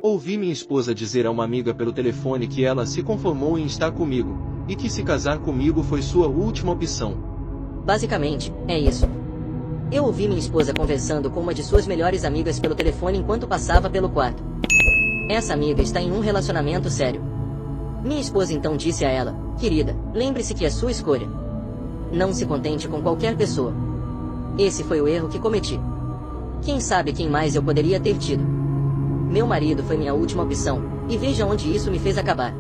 Ouvi minha esposa dizer a uma amiga pelo telefone que ela se conformou em estar comigo, e que se casar comigo foi sua última opção. Basicamente, é isso. Eu ouvi minha esposa conversando com uma de suas melhores amigas pelo telefone enquanto passava pelo quarto. Essa amiga está em um relacionamento sério. Minha esposa então disse a ela: querida, lembre-se que é sua escolha. Não se contente com qualquer pessoa. Esse foi o erro que cometi. Quem sabe quem mais eu poderia ter tido. Meu marido foi minha última opção, e veja onde isso me fez acabar.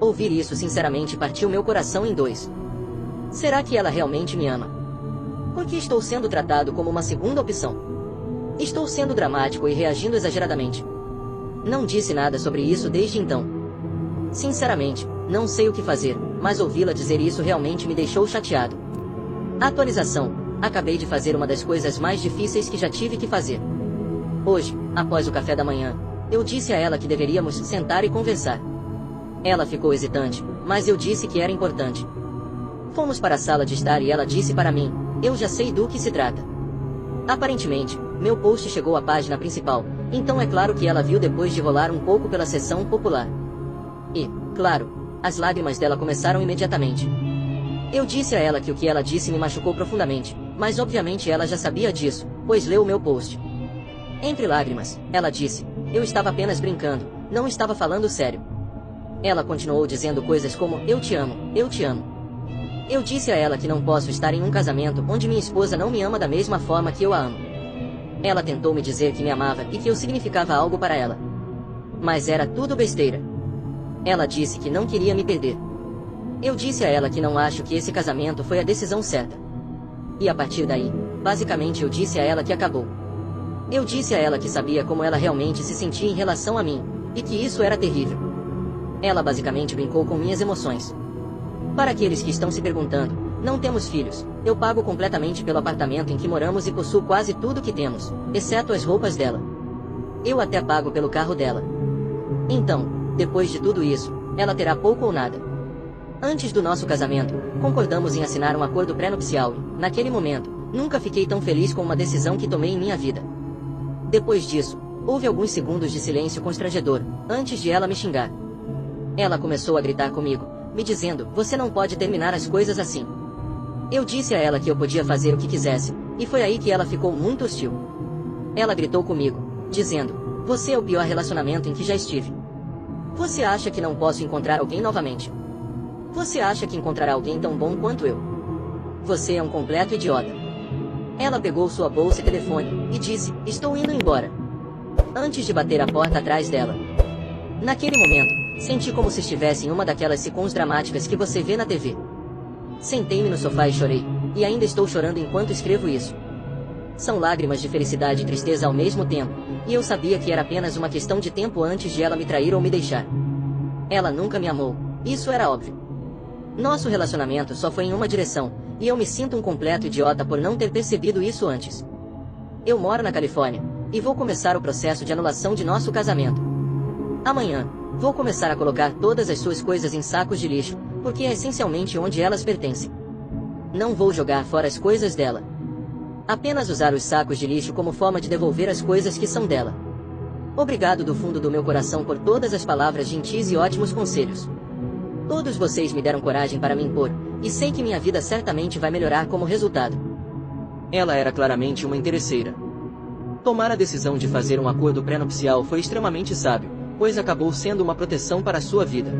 Ouvir isso sinceramente partiu meu coração em dois. Será que ela realmente me ama? Por que estou sendo tratado como uma segunda opção? Estou sendo dramático e reagindo exageradamente. Não disse nada sobre isso desde então. Sinceramente, não sei o que fazer, mas ouvi-la dizer isso realmente me deixou chateado. Atualização: acabei de fazer uma das coisas mais difíceis que já tive que fazer. Hoje, após o café da manhã, eu disse a ela que deveríamos sentar e conversar. Ela ficou hesitante, mas eu disse que era importante. Fomos para a sala de estar e ela disse para mim: eu já sei do que se trata. Aparentemente, meu post chegou à página principal, então é claro que ela viu depois de rolar um pouco pela seção popular. E, claro, as lágrimas dela começaram imediatamente. Eu disse a ela que o que ela disse me machucou profundamente, mas obviamente ela já sabia disso, pois leu o meu post. Entre lágrimas, ela disse: eu estava apenas brincando, não estava falando sério. Ela continuou dizendo coisas como: eu te amo, eu te amo. Eu disse a ela que não posso estar em um casamento onde minha esposa não me ama da mesma forma que eu a amo. Ela tentou me dizer que me amava e que eu significava algo para ela. Mas era tudo besteira. Ela disse que não queria me perder. Eu disse a ela que não acho que esse casamento foi a decisão certa. E a partir daí, basicamente eu disse a ela que acabou. Eu disse a ela que sabia como ela realmente se sentia em relação a mim, e que isso era terrível. Ela basicamente brincou com minhas emoções. Para aqueles que estão se perguntando, não temos filhos, eu pago completamente pelo apartamento em que moramos e possuo quase tudo que temos, exceto as roupas dela. Eu até pago pelo carro dela. Então, depois de tudo isso, ela terá pouco ou nada. Antes do nosso casamento, concordamos em assinar um acordo pré-nupcial e, naquele momento, nunca fiquei tão feliz com uma decisão que tomei em minha vida. Depois disso, houve alguns segundos de silêncio constrangedor, antes de ela me xingar. Ela começou a gritar comigo, me dizendo: você não pode terminar as coisas assim. Eu disse a ela que eu podia fazer o que quisesse, e foi aí que ela ficou muito hostil. Ela gritou comigo, dizendo: você é o pior relacionamento em que já estive. Você acha que não posso encontrar alguém novamente? Você acha que encontrará alguém tão bom quanto eu? Você é um completo idiota. Ela pegou sua bolsa e telefone, e disse: estou indo embora. Antes de bater a porta atrás dela. Naquele momento, senti como se estivesse em uma daquelas sitcoms dramáticas que você vê na TV. Sentei-me no sofá e chorei, e ainda estou chorando enquanto escrevo isso. São lágrimas de felicidade e tristeza ao mesmo tempo, e eu sabia que era apenas uma questão de tempo antes de ela me trair ou me deixar. Ela nunca me amou, isso era óbvio. Nosso relacionamento só foi em uma direção, e eu me sinto um completo idiota por não ter percebido isso antes. Eu moro na Califórnia, e vou começar o processo de anulação de nosso casamento. Amanhã, vou começar a colocar todas as suas coisas em sacos de lixo, porque é essencialmente onde elas pertencem. Não vou jogar fora as coisas dela. Apenas usar os sacos de lixo como forma de devolver as coisas que são dela. Obrigado do fundo do meu coração por todas as palavras gentis e ótimos conselhos. Todos vocês me deram coragem para me impor, e sei que minha vida certamente vai melhorar como resultado. Ela era claramente uma interesseira. Tomar a decisão de fazer um acordo pré-nupcial foi extremamente sábio, pois acabou sendo uma proteção para a sua vida.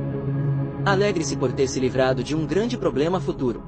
Alegre-se por ter se livrado de um grande problema futuro.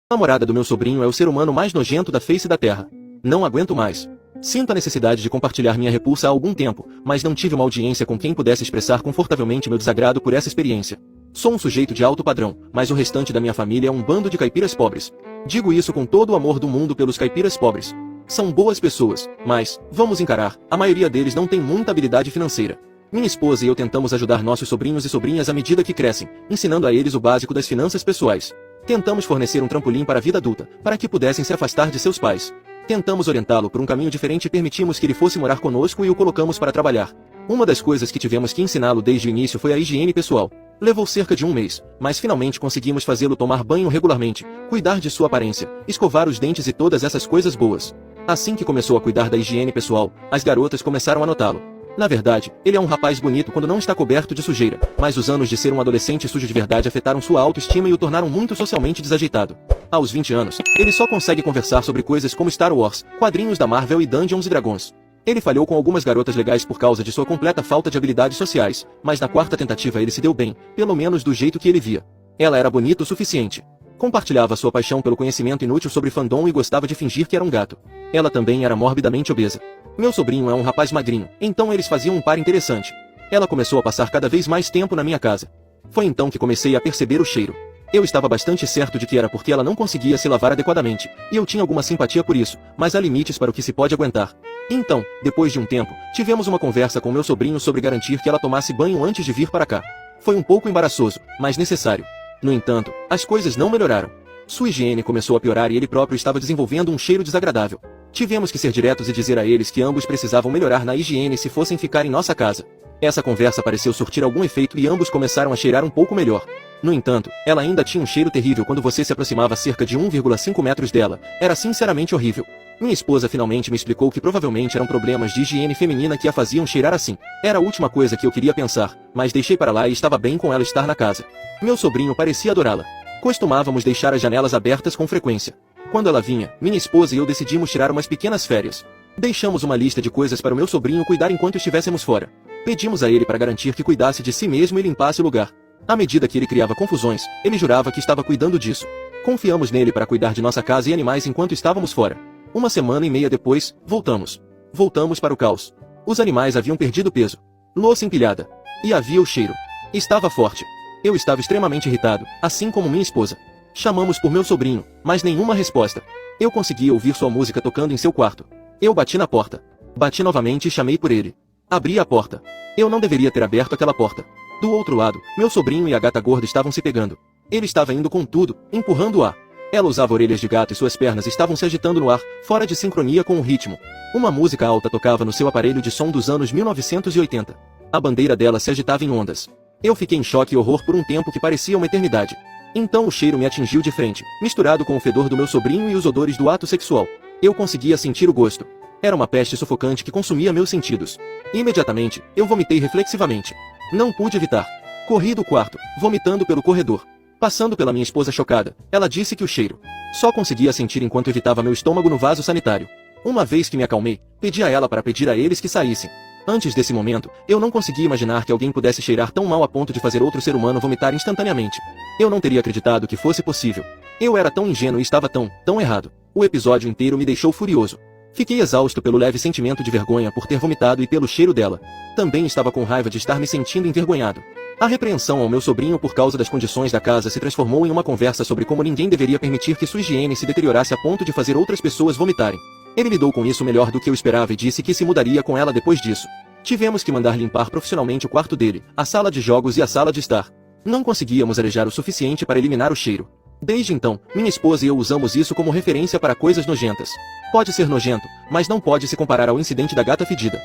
A namorada do meu sobrinho é o ser humano mais nojento da face da Terra. Não aguento mais. Sinto a necessidade de compartilhar minha repulsa há algum tempo, mas não tive uma audiência com quem pudesse expressar confortavelmente meu desagrado por essa experiência. Sou um sujeito de alto padrão, mas o restante da minha família é um bando de caipiras pobres. Digo isso com todo o amor do mundo pelos caipiras pobres. São boas pessoas, mas, vamos encarar, a maioria deles não tem muita habilidade financeira. Minha esposa e eu tentamos ajudar nossos sobrinhos e sobrinhas à medida que crescem, ensinando a eles o básico das finanças pessoais. Tentamos fornecer um trampolim para a vida adulta, para que pudessem se afastar de seus pais. Tentamos orientá-lo por um caminho diferente e permitimos que ele fosse morar conosco e o colocamos para trabalhar. Uma das coisas que tivemos que ensiná-lo desde o início foi a higiene pessoal. Levou cerca de um mês, mas finalmente conseguimos fazê-lo tomar banho regularmente, cuidar de sua aparência, escovar os dentes e todas essas coisas boas. Assim que começou a cuidar da higiene pessoal, as garotas começaram a notá-lo. Na verdade, ele é um rapaz bonito quando não está coberto de sujeira, mas os anos de ser um adolescente sujo de verdade afetaram sua autoestima e o tornaram muito socialmente desajeitado. Aos 20 anos, ele só consegue conversar sobre coisas como Star Wars, quadrinhos da Marvel e Dungeons & Dragons. Ele falhou com algumas garotas legais por causa de sua completa falta de habilidades sociais, mas na quarta tentativa ele se deu bem, pelo menos do jeito que ele via. Ela era bonita o suficiente. Compartilhava sua paixão pelo conhecimento inútil sobre fandom e gostava de fingir que era um gato. Ela também era morbidamente obesa. Meu sobrinho é um rapaz magrinho, então eles faziam um par interessante. Ela começou a passar cada vez mais tempo na minha casa. Foi então que comecei a perceber o cheiro. Eu estava bastante certo de que era porque ela não conseguia se lavar adequadamente, e eu tinha alguma simpatia por isso, mas há limites para o que se pode aguentar. Então, depois de um tempo, tivemos uma conversa com meu sobrinho sobre garantir que ela tomasse banho antes de vir para cá. Foi um pouco embaraçoso, mas necessário. No entanto, as coisas não melhoraram. Sua higiene começou a piorar e ele próprio estava desenvolvendo um cheiro desagradável. Tivemos que ser diretos e dizer a eles que ambos precisavam melhorar na higiene se fossem ficar em nossa casa. Essa conversa pareceu surtir algum efeito e ambos começaram a cheirar um pouco melhor. No entanto, ela ainda tinha um cheiro terrível quando você se aproximava cerca de 1,5 metros dela. Era sinceramente horrível. Minha esposa finalmente me explicou que provavelmente eram problemas de higiene feminina que a faziam cheirar assim. Era a última coisa que eu queria pensar, mas deixei para lá e estava bem com ela estar na casa. Meu sobrinho parecia adorá-la. Costumávamos deixar as janelas abertas com frequência. Quando ela vinha, minha esposa e eu decidimos tirar umas pequenas férias. Deixamos uma lista de coisas para o meu sobrinho cuidar enquanto estivéssemos fora. Pedimos a ele para garantir que cuidasse de si mesmo e limpasse o lugar. À medida que ele criava confusões, ele jurava que estava cuidando disso. Confiamos nele para cuidar de nossa casa e animais enquanto estávamos fora. Uma semana e meia depois, voltamos. Voltamos para o caos. Os animais haviam perdido peso. Louça empilhada. E havia o cheiro. Estava forte. Eu estava extremamente irritado, assim como minha esposa. Chamamos por meu sobrinho, mas nenhuma resposta. Eu conseguia ouvir sua música tocando em seu quarto. Eu bati na porta. Bati novamente e chamei por ele. Abri a porta. Eu não deveria ter aberto aquela porta. Do outro lado, meu sobrinho e a gata gorda estavam se pegando. Ele estava indo com tudo, empurrando-a. Ela usava orelhas de gato e suas pernas estavam se agitando no ar, fora de sincronia com o ritmo. Uma música alta tocava no seu aparelho de som dos anos 1980. A bandeira dela se agitava em ondas. Eu fiquei em choque e horror por um tempo que parecia uma eternidade. Então o cheiro me atingiu de frente, misturado com o fedor do meu sobrinho e os odores do ato sexual. Eu conseguia sentir o gosto. Era uma peste sufocante que consumia meus sentidos. Imediatamente, eu vomitei reflexivamente. Não pude evitar. Corri do quarto, vomitando pelo corredor. Passando pela minha esposa chocada, ela disse que o cheiro só conseguia sentir enquanto evitava meu estômago no vaso sanitário. Uma vez que me acalmei, pedi a ela para pedir a eles que saíssem. Antes desse momento, eu não conseguia imaginar que alguém pudesse cheirar tão mal a ponto de fazer outro ser humano vomitar instantaneamente. Eu não teria acreditado que fosse possível. Eu era tão ingênuo e estava tão errado. O episódio inteiro me deixou furioso. Fiquei exausto pelo leve sentimento de vergonha por ter vomitado e pelo cheiro dela. Também estava com raiva de estar me sentindo envergonhado. A repreensão ao meu sobrinho por causa das condições da casa se transformou em uma conversa sobre como ninguém deveria permitir que sua higiene se deteriorasse a ponto de fazer outras pessoas vomitarem. Ele lidou com isso melhor do que eu esperava e disse que se mudaria com ela depois disso. Tivemos que mandar limpar profissionalmente o quarto dele, a sala de jogos e a sala de estar. Não conseguíamos arejar o suficiente para eliminar o cheiro. Desde então, minha esposa e eu usamos isso como referência para coisas nojentas. Pode ser nojento, mas não pode se comparar ao incidente da gata fedida.